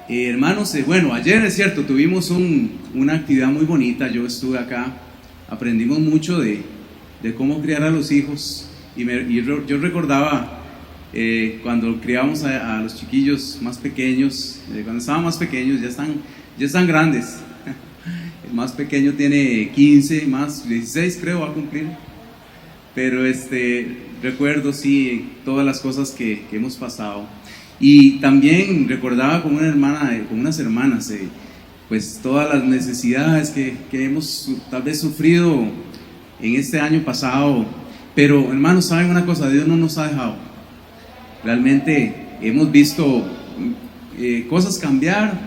Hermanos, bueno, ayer es cierto, tuvimos una actividad muy bonita. Yo estuve acá, aprendimos mucho de cómo criar a los hijos. Yo recordaba cuando criábamos a los chiquillos más pequeños, cuando estaban más pequeños, ya están grandes. El más pequeño tiene 15, más 16 creo va a cumplir. Pero recuerdo sí todas las cosas que hemos pasado. Y también recordaba con unas hermanas, pues todas las necesidades que hemos tal vez sufrido en este año pasado. Pero hermanos, ¿saben una cosa? Dios no nos ha dejado. Realmente hemos visto cosas cambiar,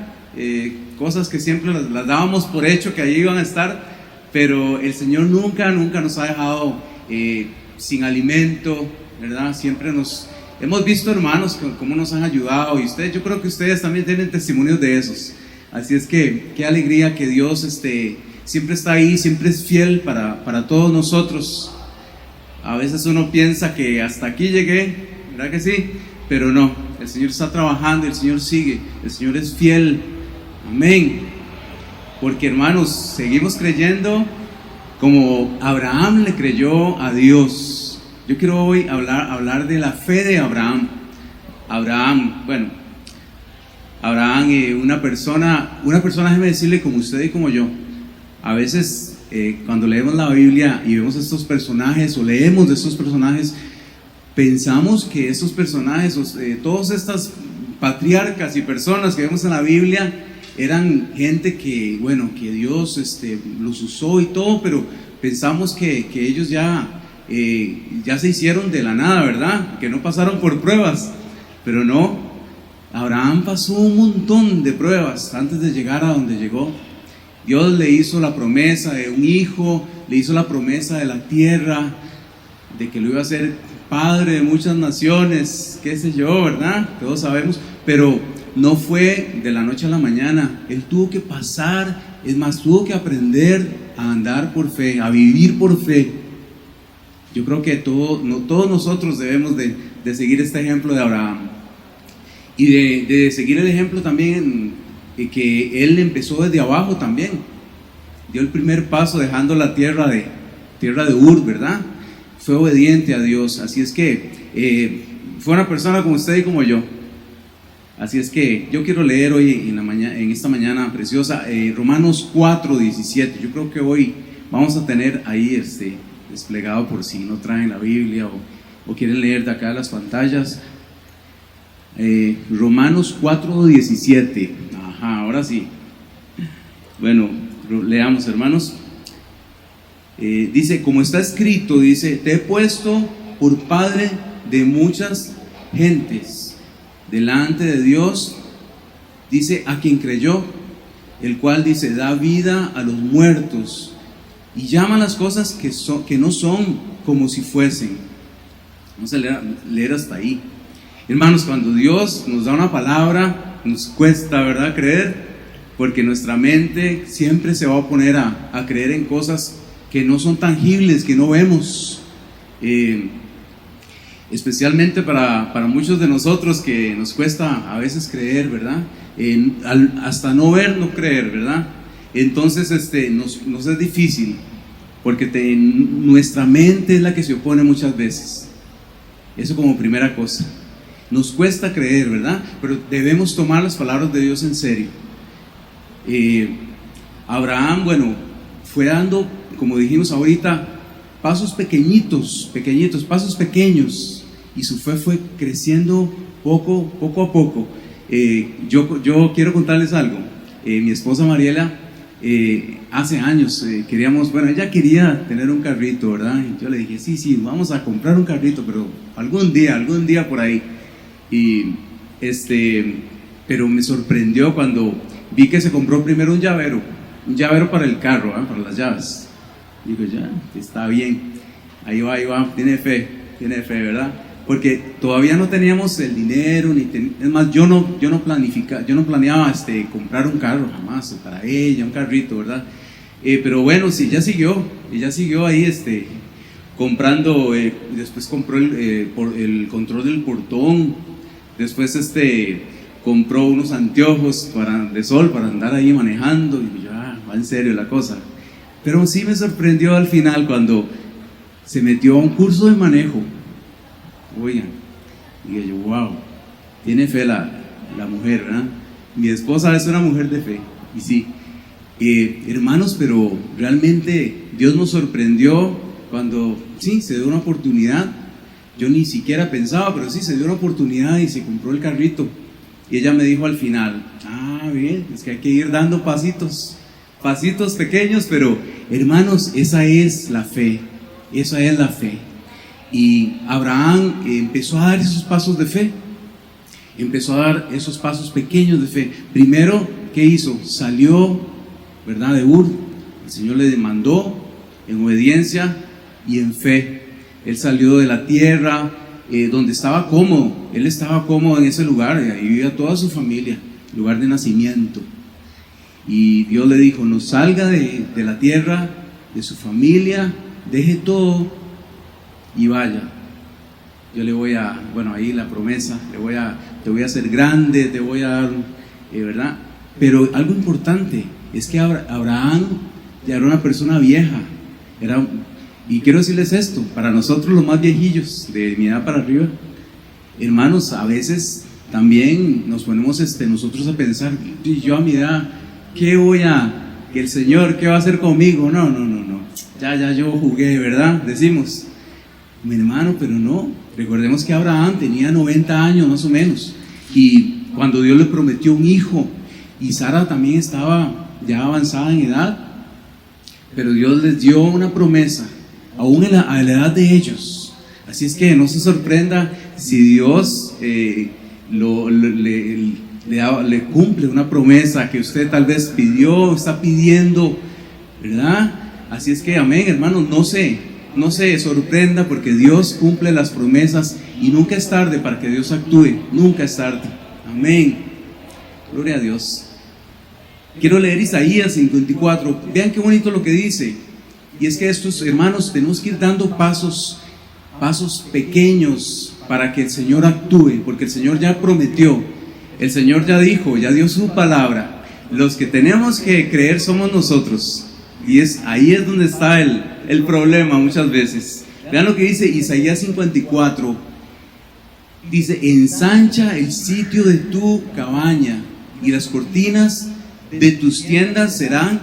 cosas que siempre las dábamos por hecho que allí iban a estar, pero el Señor nunca nos ha dejado sin alimento, ¿verdad? Siempre hemos visto hermanos cómo nos han ayudado, y yo creo que ustedes también tienen testimonios de esos. Así es que qué alegría que Dios siempre está ahí, siempre es fiel para todos nosotros. A veces uno piensa que hasta aquí llegué, ¿verdad que sí? Pero no, el Señor está trabajando, el Señor sigue, el Señor es fiel. Amén. Porque hermanos, seguimos creyendo como Abraham le creyó a Dios. Yo quiero hoy hablar de la fe de Abraham. Abraham, una persona, déjeme decirle, como usted y como yo. A veces cuando leemos la Biblia y vemos estos personajes o leemos de estos personajes, pensamos que estos personajes, todas estas patriarcas y personas que vemos en la Biblia, eran gente que Dios los usó y todo, pero pensamos que ellos ya se hicieron de la nada, ¿verdad? Que no pasaron por pruebas. Pero no, Abraham pasó un montón de pruebas antes de llegar a donde llegó. Dios le hizo la promesa de un hijo, le hizo la promesa de la tierra, de que lo iba a hacer padre de muchas naciones, qué sé yo, ¿verdad? Todos sabemos, pero no fue de la noche a la mañana. Él tuvo que pasar, tuvo que aprender a andar por fe, a vivir por fe. Yo creo que todos nosotros debemos de seguir este ejemplo de Abraham, y de seguir el ejemplo también que él empezó desde abajo también. Dio el primer paso dejando la tierra de Ur, ¿verdad? Fue obediente a Dios. Así es que fue una persona como usted y como yo. Así es que yo quiero leer hoy en esta mañana preciosa Romanos 4:17. Yo creo que hoy vamos a tener ahí desplegado, por si no traen la Biblia o quieren leer de acá de las pantallas. Romanos 4:17. Ajá, ahora sí. Bueno, leamos, hermanos. Dice, como está escrito, dice: te he puesto por padre de muchas gentes delante de Dios, dice, a quien creyó, el cual dice, da vida a los muertos y llama las cosas que no son como si fuesen. Vamos a leer hasta ahí. Hermanos, cuando Dios nos da una palabra, nos cuesta, ¿verdad?, creer, porque nuestra mente siempre se va a poner a creer en cosas que no son tangibles, que no vemos. Especialmente para muchos de nosotros, que nos cuesta a veces creer, ¿verdad? Hasta no ver, no creer, ¿verdad? Entonces nos es difícil, porque nuestra mente es la que se opone muchas veces. Eso como primera cosa. Nos cuesta creer, ¿verdad? Pero debemos tomar las palabras de Dios en serio. Abraham, fue dando, como dijimos ahorita, pasos pequeñitos, pasos pequeños, y su fe fue creciendo poco a poco. Yo quiero contarles algo. Mi esposa Mariela, hace años ella quería tener un carrito, ¿verdad? Y yo le dije, sí, vamos a comprar un carrito, pero algún día por ahí. Pero me sorprendió cuando vi que se compró primero un llavero para el carro, para las llaves. Digo, ya, está bien, ahí va, tiene fe, ¿verdad? Porque todavía no teníamos el dinero, es más, yo no planeaba comprar un carro jamás para ella, un carrito, ¿verdad? Pero bueno, sí, ella siguió ahí comprando. Después compró el control del portón. Después compró unos anteojos de sol para andar ahí manejando, y yo, va en serio la cosa. Pero sí me sorprendió al final cuando se metió a un curso de manejo. Oigan, y yo, wow, tiene fe la mujer, ¿verdad? Mi esposa es una mujer de fe, y sí. Hermanos, pero realmente Dios nos sorprendió cuando sí, se dio una oportunidad. Yo ni siquiera pensaba, pero sí, se dio una oportunidad y se compró el carrito. Y ella me dijo al final, bien, es que hay que ir dando pasitos pequeños, pero hermanos, esa es la fe, esa es la fe. Y Abraham empezó a dar esos pasos de fe, empezó a dar esos pasos pequeños de fe. Primero, ¿qué hizo? Salió, ¿verdad?, de Ur. El Señor le demandó en obediencia y en fe. Él salió de la tierra donde estaba cómodo. Él estaba cómodo en ese lugar, y ahí vivía toda su familia, lugar de nacimiento. Y Dios le dijo, no salga de la tierra, de su familia, deje todo y vaya. Yo le voy a, ahí la promesa, te voy a hacer grande, te voy a dar, ¿verdad? Pero algo importante es que Abraham ya era una persona vieja, y quiero decirles esto, para nosotros los más viejillos, de mi edad para arriba, hermanos, a veces también nos ponemos nosotros a pensar, yo a mi edad, que el Señor, ¿qué va a hacer conmigo? No, ya yo jugué, ¿verdad? Decimos, mi hermano, pero no, recordemos que Abraham tenía 90 años más o menos, y cuando Dios le prometió un hijo, y Sara también estaba ya avanzada en edad, pero Dios les dio una promesa, aún a la edad de ellos. Así es que no se sorprenda si Dios le cumple una promesa que usted tal vez está pidiendo, ¿verdad? Así es que, amén, hermanos, no se sorprenda, porque Dios cumple las promesas y nunca es tarde para que Dios actúe, nunca es tarde, amén, gloria a Dios. Quiero leer Isaías 54, vean qué bonito lo que dice, y es que estos hermanos tenemos que ir dando pasos pequeños para que el Señor actúe, porque el Señor ya prometió, el Señor ya dijo, ya dio su palabra. Los que tenemos que creer somos nosotros, y ahí es donde está el problema muchas veces. Vean lo que dice Isaías 54, dice, ensancha el sitio de tu cabaña, y las cortinas de tus tiendas serán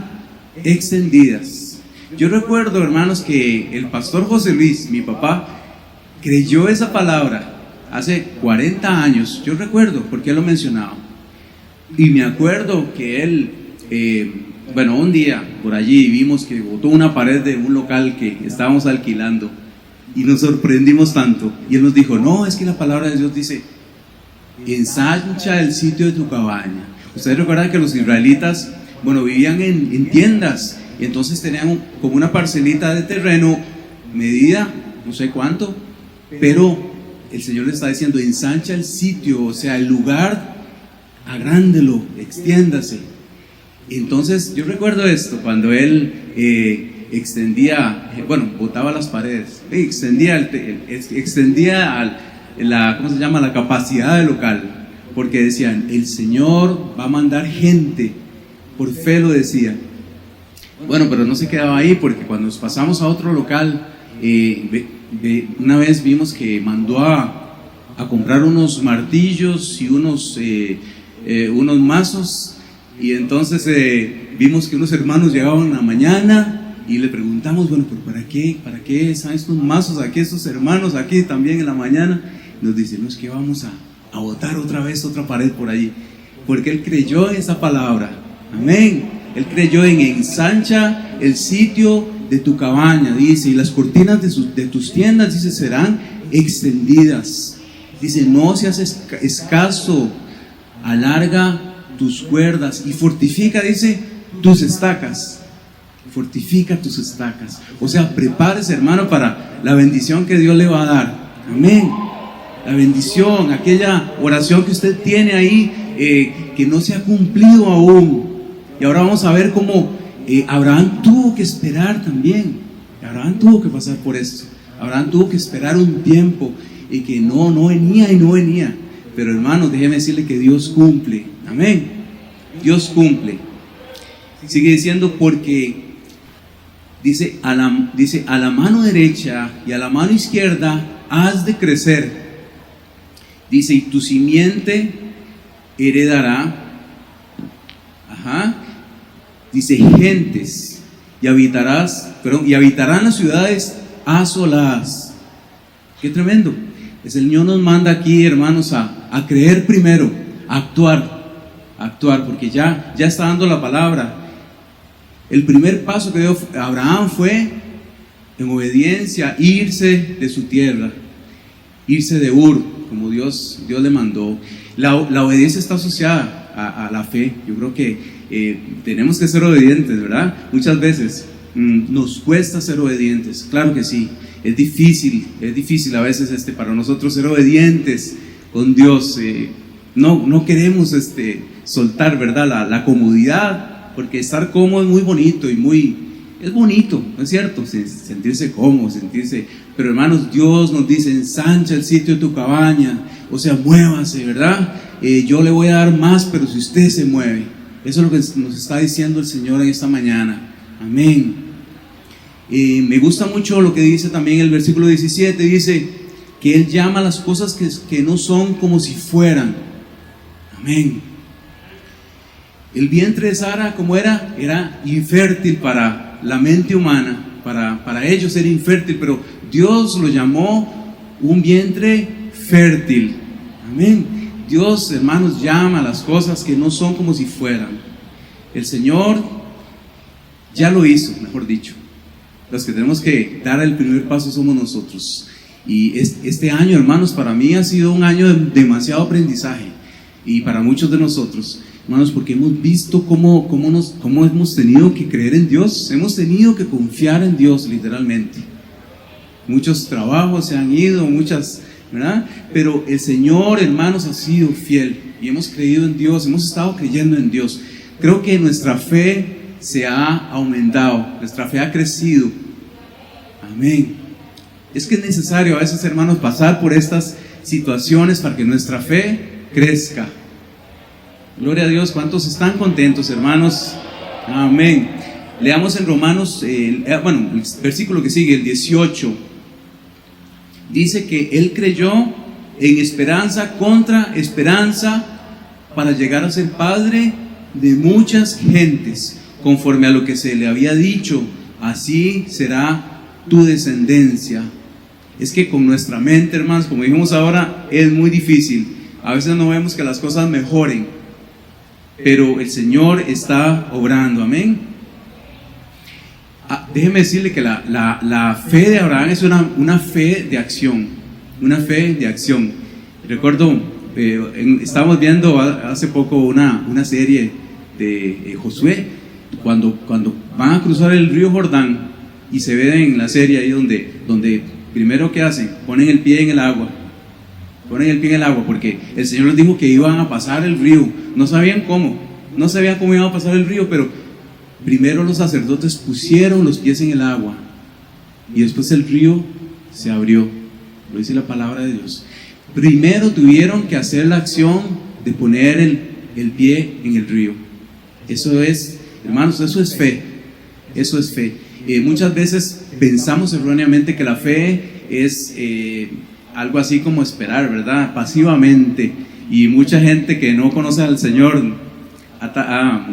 extendidas. Yo recuerdo, hermanos, que el pastor José Luis, mi papá, creyó esa palabra hace 40 años. Yo recuerdo porque él lo mencionaba, y me acuerdo que él un día por allí vimos que botó una pared de un local que estábamos alquilando, y nos sorprendimos tanto, y él nos dijo, no, es que la palabra de Dios dice, ensancha el sitio de tu cabaña. Ustedes recuerdan que los israelitas, vivían en tiendas, y entonces tenían como una parcelita de terreno, medida, no sé cuánto, pero el Señor le está diciendo, ensancha el sitio, o sea, el lugar, agrándelo, extiéndase. Entonces, yo recuerdo esto, cuando él botaba las paredes, extendía la capacidad del local, porque decían, el Señor va a mandar gente, por fe lo decía. Pero no se quedaba ahí, porque cuando nos pasamos a otro local, una vez vimos que mandó a comprar unos martillos y unos mazos, y entonces vimos que unos hermanos llegaban en la mañana y le preguntamos, pero ¿para qué están estos mazos aquí, estos hermanos aquí también en la mañana? Nos dicen, no, es que vamos a botar otra vez otra pared por allí, porque él creyó en esa palabra, amén. Él creyó en ensancha el sitio de tu cabaña, dice, y las cortinas de tus tiendas, dice, serán extendidas. Dice, no seas escaso, alarga tus cuerdas y fortifica, dice, tus estacas. Fortifica tus estacas. O sea, prepárese, hermano, para la bendición que Dios le va a dar. Amén. La bendición, aquella oración que usted tiene ahí, que no se ha cumplido aún. Y ahora vamos a ver cómo Abraham tuvo que esperar también. Abraham tuvo que pasar por esto. Abraham tuvo que esperar un tiempo, y que no venía. Pero hermanos, déjeme decirle que Dios cumple. Amén. Dios cumple. Sigue diciendo, porque dice a la mano derecha y a la mano izquierda has de crecer. Dice, y tu simiente heredará. Dice, gentes, y habitarán las ciudades asoladas. Qué tremendo. El Señor nos manda aquí, hermanos, a creer primero, a actuar, porque ya está dando la palabra. El primer paso que dio Abraham fue, en obediencia, irse de su tierra, irse de Ur, como Dios le mandó. La obediencia está asociada a la fe. Yo creo que tenemos que ser obedientes, ¿verdad? Muchas veces nos cuesta ser obedientes, claro que sí. Es difícil a veces para nosotros ser obedientes con Dios. No queremos soltar, ¿verdad? La comodidad, porque estar cómodo es muy bonito es bonito, ¿no es cierto? Sentirse cómodo, pero hermanos, Dios nos dice, ensancha el sitio de tu cabaña, o sea, muévase, ¿verdad? Yo le voy a dar más, pero si usted se mueve. Eso es lo que nos está diciendo el Señor en esta mañana. Amén. Me gusta mucho lo que dice también el versículo 17, dice que Él llama las cosas que no son como si fueran. Amén. El vientre de Sara, ¿cómo era? Era infértil para la mente humana, para ellos era infértil, pero Dios lo llamó un vientre fértil. Amén. Dios, hermanos, llama a las cosas que no son como si fueran. El Señor ya lo hizo, mejor dicho. Los que tenemos que dar el primer paso somos nosotros. Y este año, hermanos, para mí ha sido un año de demasiado aprendizaje. Y para muchos de nosotros, hermanos, porque hemos visto cómo hemos tenido que creer en Dios. Hemos tenido que confiar en Dios, literalmente. Muchos trabajos se han ido, ¿verdad? Pero el Señor, hermanos, ha sido fiel. Y hemos creído en Dios, hemos estado creyendo en Dios. Creo que nuestra fe se ha aumentado, nuestra fe ha crecido. Amén. Es que es necesario a veces, hermanos, pasar por estas situaciones para que nuestra fe crezca. Gloria a Dios. ¿Cuántos están contentos, hermanos? Amén. Leamos en Romanos, el versículo que sigue, el 18. Dice que Él creyó en esperanza contra esperanza para llegar a ser padre de muchas gentes, conforme a lo que se le había dicho, así será tu descendencia. Es que con nuestra mente, hermanos, como dijimos ahora, es muy difícil. A veces no vemos que las cosas mejoren, pero el Señor está obrando. Amén. Déjeme decirle que la fe de Abraham es una fe de acción. Una fe de acción. Recuerdo, estábamos viendo hace poco una serie de Josué, cuando van a cruzar el río Jordán, y se ve en la serie ahí donde primero, ¿qué hacen? Ponen el pie en el agua, porque el Señor les dijo que iban a pasar el río. No sabían cómo iban a pasar el río, pero primero los sacerdotes pusieron los pies en el agua, y después el río se abrió. Lo dice la palabra de Dios. Primero tuvieron que hacer la acción de poner el pie en el río. Eso es, hermanos, eso es fe. Muchas veces pensamos erróneamente que la fe es algo así como esperar, ¿verdad? Pasivamente. Y mucha gente que no conoce al Señor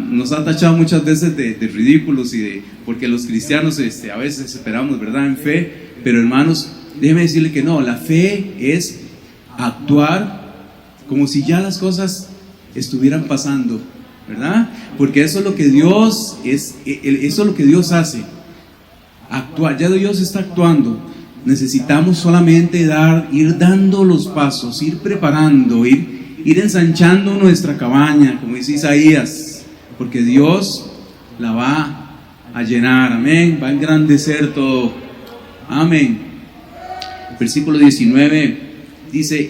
nos ha tachado muchas veces de ridículos porque los cristianos a veces esperamos, ¿verdad?, en fe. Pero hermanos, déjeme decirle que no, la fe es actuar como si ya las cosas estuvieran pasando, ¿verdad? Porque eso es lo que Dios hace. Actuar, ya Dios está actuando. Necesitamos solamente ir dando los pasos, ir preparando, ir ensanchando nuestra cabaña, como dice Isaías, porque Dios la va a llenar. Amén. Va a engrandecer todo. Amén. Versículo 19 dice,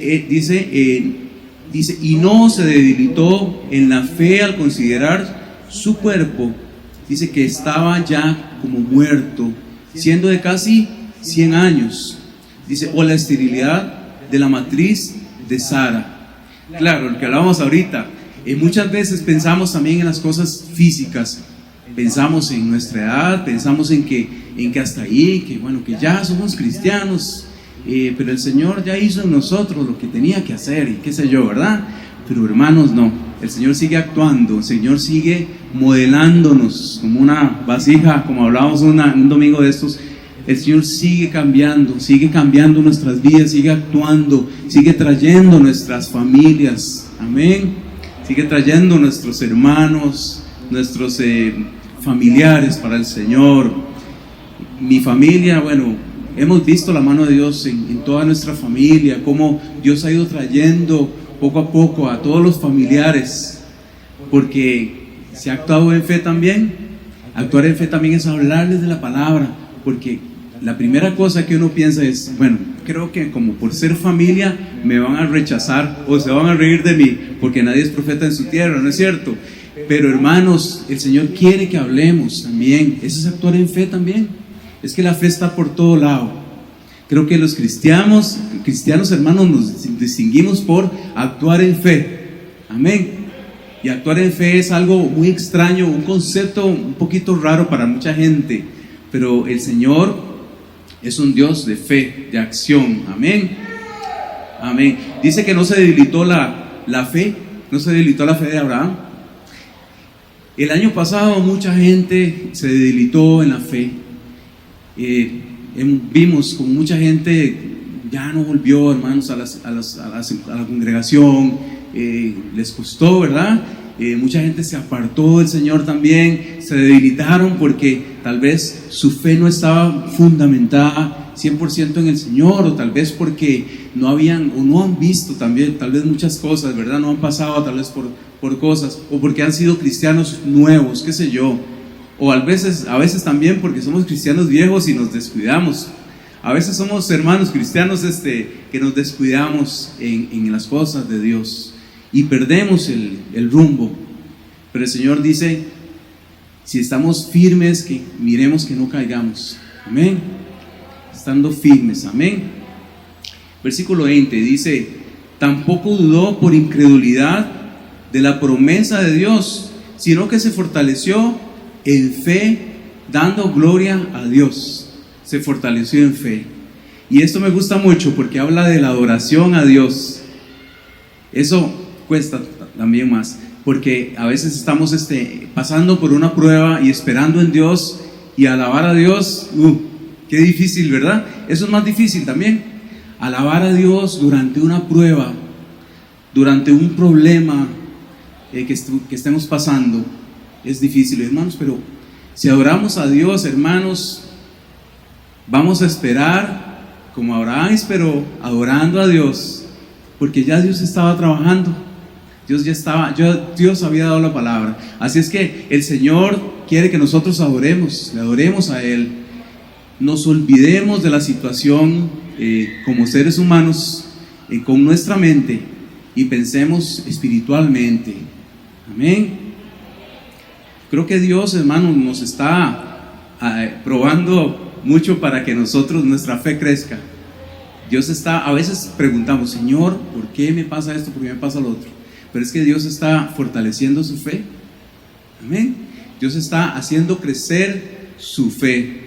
y no se debilitó en la fe al considerar su cuerpo. Dice que estaba ya como muerto, siendo de casi 100 años. Dice, o la esterilidad de la matriz de Sara. Claro, lo que hablábamos ahorita. Muchas veces pensamos también en las cosas físicas. Pensamos en nuestra edad, pensamos en que hasta ahí, que bueno, que ya somos cristianos, pero el Señor ya hizo en nosotros lo que tenía que hacer y qué sé yo, ¿verdad? Pero hermanos, no, el Señor sigue actuando, el Señor sigue modelándonos como una vasija, como hablábamos un domingo de estos. El Señor sigue cambiando nuestras vidas, sigue actuando, sigue trayendo nuestras familias, amén, sigue trayendo nuestros hermanos, nuestros familiares para el Señor. Mi familia, bueno, hemos visto la mano de Dios en toda nuestra familia, cómo Dios ha ido trayendo poco a poco a todos los familiares, porque se ha actuado en fe también. Actuar en fe también es hablarles de la palabra, porque la primera cosa que uno piensa es, bueno, creo que como por ser familia me van a rechazar o se van a reír de mí, porque nadie es profeta en su tierra, ¿no es cierto? Pero hermanos, el Señor quiere que hablemos también. Eso es actuar en fe también. Es que la fe está por todo lado. Creo que los cristianos hermanos, nos distinguimos por actuar en fe. Amén. Y actuar en fe es algo muy extraño, un concepto un poquito raro para mucha gente. Pero el Señor es un Dios de fe, de acción. Amén. Amén. Dice que no se debilitó la fe, no se debilitó la fe de Abraham. El año pasado mucha gente se debilitó en la fe. Vimos como mucha gente ya no volvió, hermanos, a la congregación. Les costó, ¿verdad? Mucha gente se apartó del Señor también, se debilitaron porque tal vez su fe no estaba fundamentada 100% en el Señor, o tal vez porque no han visto también, tal vez muchas cosas, ¿verdad? No han pasado tal vez por cosas, o porque han sido cristianos nuevos, qué sé yo, o a veces también porque somos cristianos viejos y nos descuidamos. A veces somos hermanos cristianos que nos descuidamos en las cosas de Dios y perdemos el rumbo. Pero el Señor dice, si estamos firmes, que miremos que no caigamos. Amén. Estando firmes, amén. Versículo 20 dice, tampoco dudó por incredulidad de la promesa de Dios, sino que se fortaleció en fe, dando gloria a Dios. Se fortaleció en fe. Y esto me gusta mucho porque habla de la adoración a Dios. Eso cuesta también más, porque a veces estamos pasando por una prueba y esperando en Dios y alabar a Dios. Qué difícil, ¿verdad? Eso es más difícil también. Alabar a Dios durante una prueba, durante un problema que estemos pasando, es difícil, hermanos. Pero si adoramos a Dios, hermanos, vamos a esperar como Abraham esperó, adorando a Dios, porque ya Dios estaba trabajando. Dios había dado la palabra. Así es que el Señor quiere que nosotros le adoremos a Él. Nos olvidemos de la situación como seres humanos con nuestra mente y pensemos espiritualmente. Amén. Creo que Dios, hermanos, nos está probando mucho para que nuestra fe crezca. A veces preguntamos, Señor, ¿por qué me pasa esto? ¿Por qué me pasa lo otro? Pero es que Dios está fortaleciendo su fe. Amén. Dios está haciendo crecer su fe.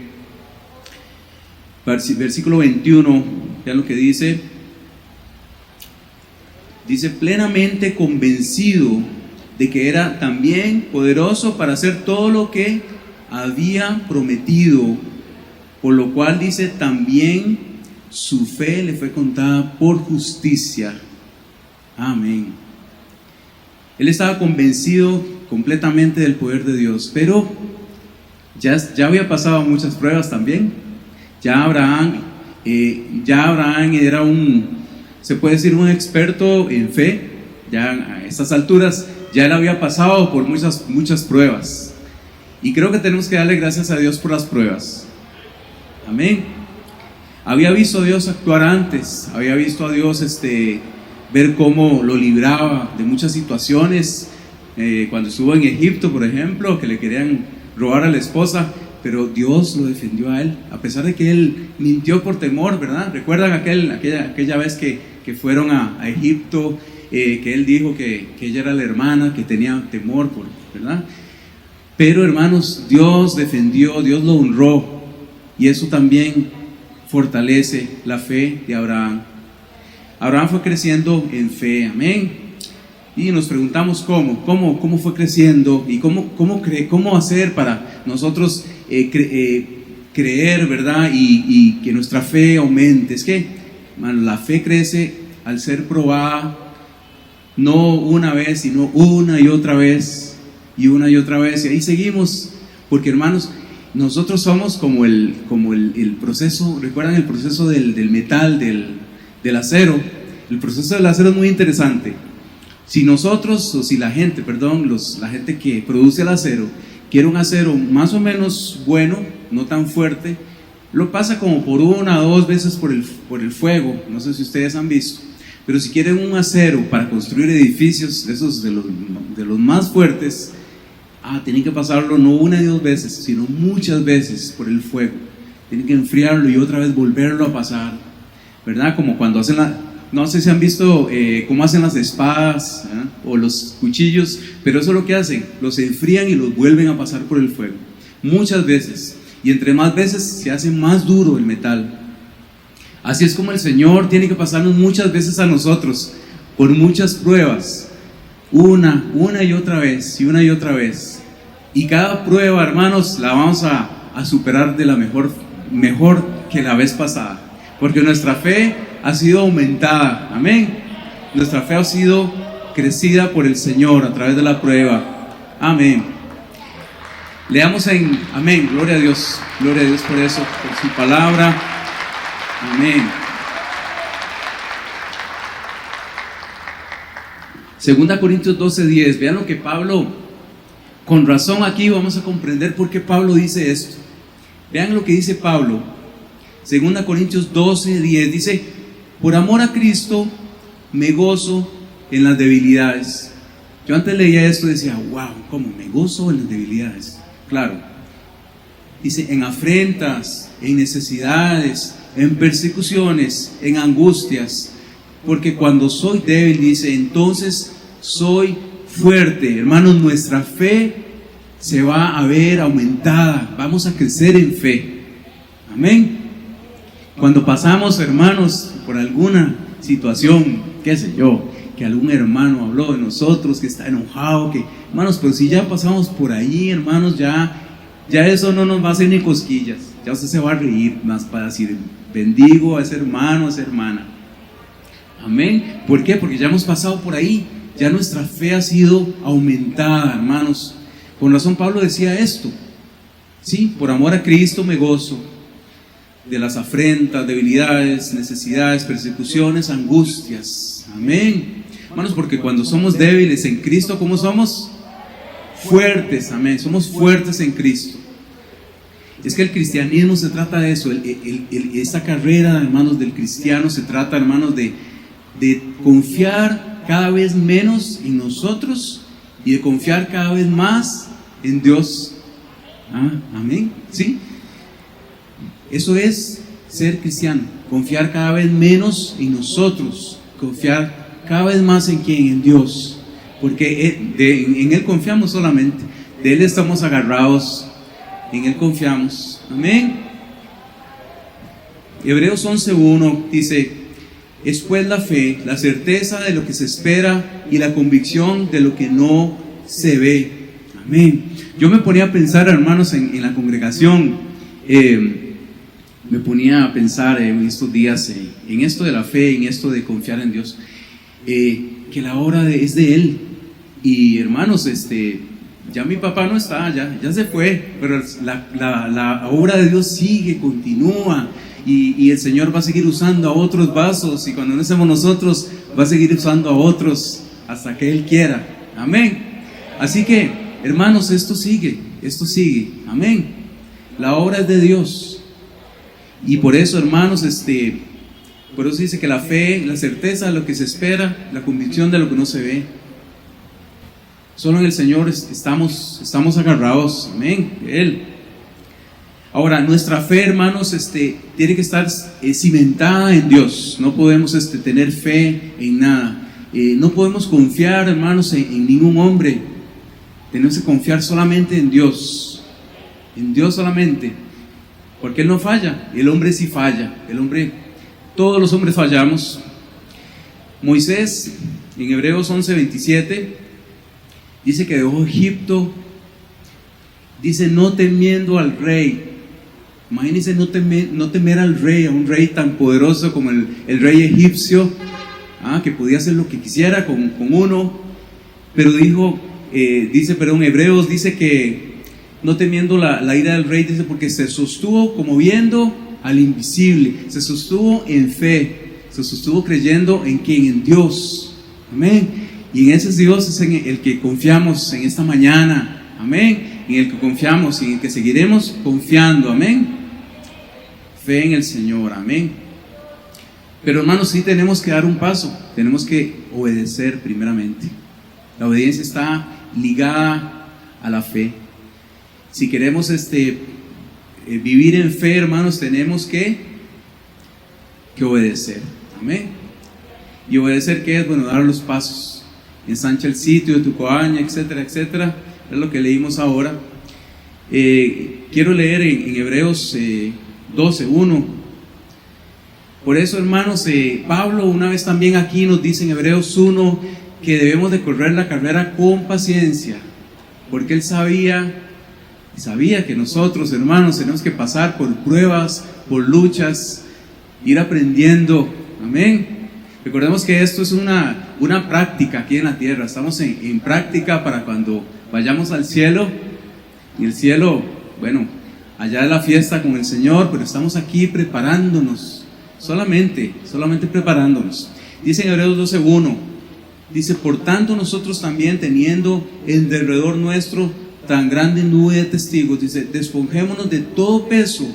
Versículo 21, vean lo que dice. Dice, plenamente convencido de que era también poderoso para hacer todo lo que había prometido, por lo cual dice, también su fe le fue contada por justicia. Amén. Él estaba convencido completamente del poder de Dios, pero ya había pasado muchas pruebas también. Ya Abraham era se puede decir, un experto en fe. Ya a estas alturas ya él había pasado por muchas pruebas, y creo que tenemos que darle gracias a Dios por las pruebas. Amén. Había visto a Dios actuar antes, había visto a Dios ver cómo lo libraba de muchas situaciones, cuando estuvo en Egipto, por ejemplo, que le querían robar a la esposa, pero Dios lo defendió a él, a pesar de que él mintió por temor, ¿verdad? ¿Recuerdan aquella vez que fueron a Egipto que él dijo que ella era la hermana, que tenía temor, ¿verdad? Pero hermanos, Dios defendió, Dios lo honró, y eso también fortalece la fe de Abraham. Abraham fue creciendo en fe, amén. Y nos preguntamos cómo fue creciendo y cómo hacer para nosotros creer, ¿verdad? Y que nuestra fe aumente. Es que, hermano, la fe crece al ser probada, no una vez, sino una y otra vez, y una y otra vez, y ahí seguimos, porque hermanos, nosotros somos como el proceso. ¿Recuerdan el proceso del metal, del acero? El proceso del acero es muy interesante. Si nosotros, o si la gente que produce el acero, quiere un acero más o menos bueno, no tan fuerte, lo pasa como por 1 o 2 veces por el fuego. No sé si ustedes han visto, pero si quieren un acero para construir edificios, esos de los más fuertes, tienen que pasarlo no 1 y 2 veces, sino muchas veces por el fuego. Tienen que enfriarlo y otra vez volverlo a pasar, ¿verdad? Como cuando hacen no sé si han visto cómo hacen las espadas, ¿eh? O los cuchillos, pero eso es lo que hacen, los enfrían y los vuelven a pasar por el fuego, muchas veces, y entre más veces se hace más duro el metal. Así es como el Señor tiene que pasarnos muchas veces a nosotros, por muchas pruebas, una y otra vez, y una y otra vez, y cada prueba, hermanos, la vamos a superar de la mejor que la vez pasada, porque nuestra fe ha sido aumentada, amén. Nuestra fe ha sido crecida por el Señor a través de la prueba, amén. Leamos amén, gloria a Dios por eso, por su palabra, amén. 2 Corintios 12:10, vean lo que Pablo, con razón aquí vamos a comprender por qué Pablo dice esto. Vean lo que dice Pablo, 2 Corintios 12:10, dice: por amor a Cristo me gozo en las debilidades. Yo antes leía esto y decía, wow, ¿cómo me gozo en las debilidades? Claro, dice, en afrentas, en necesidades, en persecuciones, en angustias, porque cuando soy débil, dice, entonces soy fuerte. Hermanos, nuestra fe se va a ver aumentada, vamos a crecer en fe, amén. Cuando pasamos, hermanos, por alguna situación, qué sé yo, que algún hermano habló de nosotros, que está enojado, hermanos, pero si ya pasamos por ahí, hermanos, ya eso no nos va a hacer ni cosquillas, ya usted se va a reír más para decir, bendigo a ese hermano, a esa hermana, amén. ¿Por qué? Porque ya hemos pasado por ahí, ya nuestra fe ha sido aumentada, hermanos. Con razón Pablo decía esto, sí, por amor a Cristo me gozo de las afrentas, debilidades, necesidades, persecuciones, angustias, amén. Hermanos, porque cuando somos débiles en Cristo, ¿cómo somos? Fuertes, amén, somos fuertes en Cristo. Es que el cristianismo se trata de eso, esta carrera, hermanos, del cristiano se trata, hermanos, de confiar cada vez menos en nosotros y de confiar cada vez más en Dios, amén, ¿sí? Eso es ser cristiano, confiar cada vez menos en nosotros, confiar cada vez más en quién, en Dios, porque en Él confiamos solamente, de Él estamos agarrados, en Él confiamos, amén. Hebreos 11:1 dice, es pues la fe, la certeza de lo que se espera y la convicción de lo que no se ve, amén. Yo me ponía a pensar, hermanos, en la congregación, me ponía a pensar en estos días en esto de la fe, en esto de confiar en Dios, que la obra es de Él. Y hermanos, ya mi papá no está, ya se fue, pero la obra de Dios sigue, continúa, y el Señor va a seguir usando a otros vasos, y cuando no seamos nosotros, va a seguir usando a otros hasta que Él quiera, amén. Así que, hermanos, esto sigue, amén. La obra es de Dios. Y por eso, hermanos, por eso dice que la fe, la certeza de lo que se espera, la convicción de lo que no se ve. Solo en el Señor estamos agarrados, amén, de Él. Ahora, nuestra fe, hermanos, tiene que estar cimentada en Dios. No podemos tener fe en nada. no podemos confiar, hermanos, en ningún hombre. Tenemos que confiar solamente en Dios solamente, porque Él no falla. El hombre sí falla, todos los hombres fallamos. Moisés, en Hebreos 11:27, dice que dejó Egipto, dice, no temiendo al rey. Imagínense no temer al rey, a un rey tan poderoso como el rey egipcio, que podía hacer lo que quisiera con uno. Pero Hebreos dice que no temiendo la ira del rey, dice, porque se sostuvo como viendo al invisible, se sostuvo en fe, se sostuvo creyendo en quién, en Dios. Amén. Y en ese Dios es en el que confiamos en esta mañana. Amén. En el que confiamos y en el que seguiremos confiando. Amén. Fe en el Señor. Amén. Pero hermanos, sí tenemos que dar un paso. Tenemos que obedecer primeramente. La obediencia está ligada a la fe. Si queremos vivir en fe, hermanos, tenemos que obedecer. Amén. ¿Y obedecer qué es? Bueno, dar los pasos. Ensancha el sitio de tu cabaña, etcétera, etcétera. Es lo que leímos ahora. Quiero leer en Hebreos 12:1. Por eso, hermanos, Pablo una vez también aquí nos dice en Hebreos 1 que debemos de correr la carrera con paciencia, porque él sabía que nosotros, hermanos, tenemos que pasar por pruebas, por luchas, ir aprendiendo. Amén. Recordemos que esto es una práctica aquí en la tierra. Estamos en práctica para cuando vayamos al cielo. Y el cielo, bueno, allá es la fiesta con el Señor, pero estamos aquí preparándonos, solamente preparándonos. Dice en Hebreos 12:1, dice, por tanto nosotros también, teniendo en derredor nuestro tan grande nube de testigos, dice, despojémonos de todo peso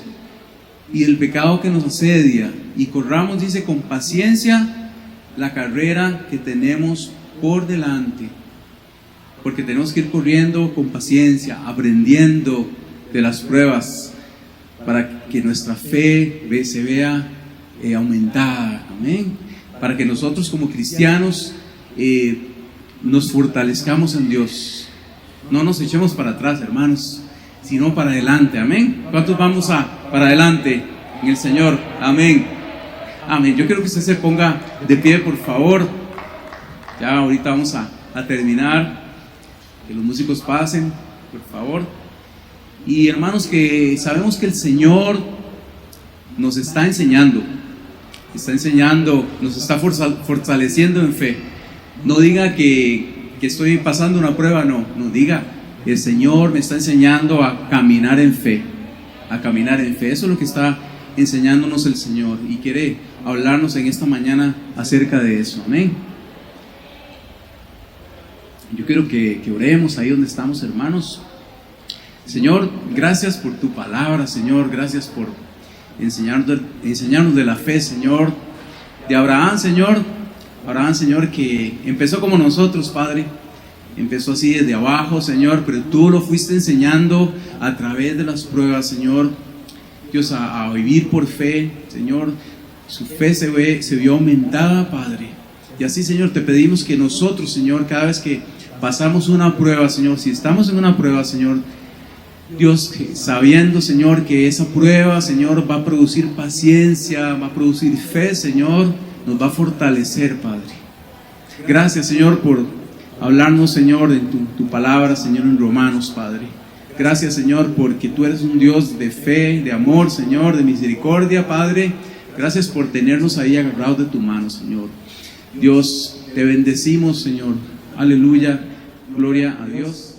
y el pecado que nos asedia, y corramos, dice, con paciencia la carrera que tenemos por delante. Porque tenemos que ir corriendo con paciencia, aprendiendo de las pruebas, para que nuestra fe se vea aumentada. Amén. Para que nosotros como cristianos nos fortalezcamos en Dios. No nos echemos para atrás, hermanos, sino para adelante. Amén. ¿Cuántos vamos para adelante en el Señor? Amén. Amén. Yo quiero que usted se ponga de pie, por favor. Ya ahorita vamos a terminar. Que los músicos pasen, por favor. Y hermanos, que sabemos que el Señor nos está enseñando, nos está fortaleciendo en fe. No diga que estoy pasando una prueba, no diga, el Señor me está enseñando a caminar en fe, Eso es lo que está enseñándonos el Señor, y quiere hablarnos en esta mañana acerca de eso. Amén. Yo quiero que oremos ahí donde estamos, hermanos. Señor, gracias por tu palabra, Señor. Gracias por enseñarnos de la fe, Señor. De Abraham, Señor, que empezó como nosotros, Padre. Empezó así desde abajo, Señor, pero tú lo fuiste enseñando a través de las pruebas, Señor. Dios, a vivir por fe, Señor. Su fe se vio aumentada, Padre. Y así, Señor, te pedimos que nosotros, Señor, cada vez que pasamos una prueba, Señor, si estamos en una prueba, Señor, Dios, sabiendo, Señor, que esa prueba, Señor, va a producir paciencia, va a producir fe, Señor, nos va a fortalecer, Padre. Gracias, Señor, por hablarnos, Señor, en tu palabra, Señor, en Romanos, Padre. Gracias, Señor, porque tú eres un Dios de fe, de amor, Señor, de misericordia, Padre. Gracias por tenernos ahí agarrados de tu mano, Señor. Dios, te bendecimos, Señor. Aleluya. Gloria a Dios.